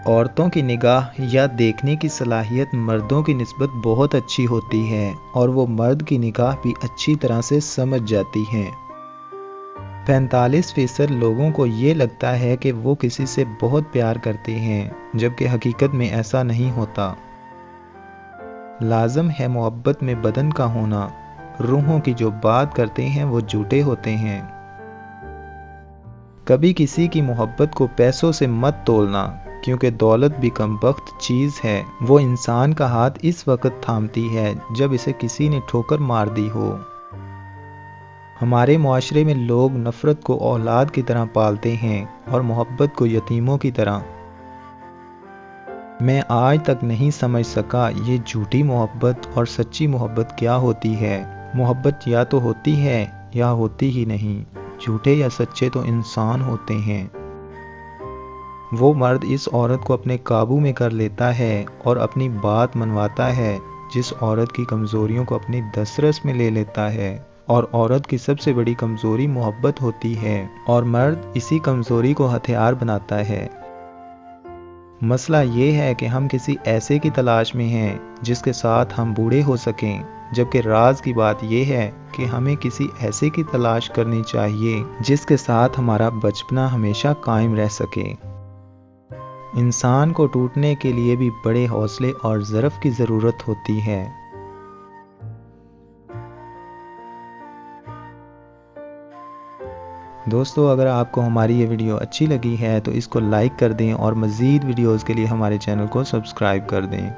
عورتوں کی نگاہ یا دیکھنے کی صلاحیت مردوں کی نسبت بہت اچھی ہوتی ہے اور وہ مرد کی نگاہ بھی اچھی طرح سے سمجھ جاتی ہیں۔ 45% لوگوں کو یہ لگتا ہے کہ وہ کسی سے بہت پیار کرتے ہیں، جبکہ حقیقت میں ایسا نہیں ہوتا۔ لازم ہے محبت میں بدن کا ہونا، روحوں کی جو بات کرتے ہیں وہ جھوٹے ہوتے ہیں۔ کبھی کسی کی محبت کو پیسوں سے مت تولنا، کیونکہ دولت بھی کم بخت چیز ہے۔ وہ انسان کا ہاتھ اس وقت تھامتی ہے جب اسے کسی نے ٹھوکر مار دی ہو۔ ہمارے معاشرے میں لوگ نفرت کو اولاد کی طرح پالتے ہیں اور محبت کو یتیموں کی طرح۔ میں آج تک نہیں سمجھ سکا یہ جھوٹی محبت اور سچی محبت کیا ہوتی ہے۔ محبت یا تو ہوتی ہے یا ہوتی ہی نہیں۔ جھوٹے یا سچے تو انسان ہوتے ہیں۔ وہ مرد اس عورت کو اپنے قابو میں کر لیتا ہے اور اپنی بات منواتا ہے جس عورت کی کمزوریوں کو اپنی دسترس میں لے لیتا ہے، اور عورت کی سب سے بڑی کمزوری محبت ہوتی ہے اور مرد اسی کمزوری کو ہتھیار بناتا ہے۔ مسئلہ یہ ہے کہ ہم کسی ایسے کی تلاش میں ہیں جس کے ساتھ ہم بوڑھے ہو سکیں، جبکہ راز کی بات یہ ہے کہ ہمیں کسی ایسے کی تلاش کرنی چاہیے جس کے ساتھ ہمارا بچپنا ہمیشہ قائم رہ سکے۔ انسان کو ٹوٹنے کے لیے بھی بڑے حوصلے اور ظرف کی ضرورت ہوتی ہے۔ دوستو، اگر آپ کو ہماری یہ ویڈیو اچھی لگی ہے تو اس کو لائک کر دیں اور مزید ویڈیوز کے لیے ہمارے چینل کو سبسکرائب کر دیں۔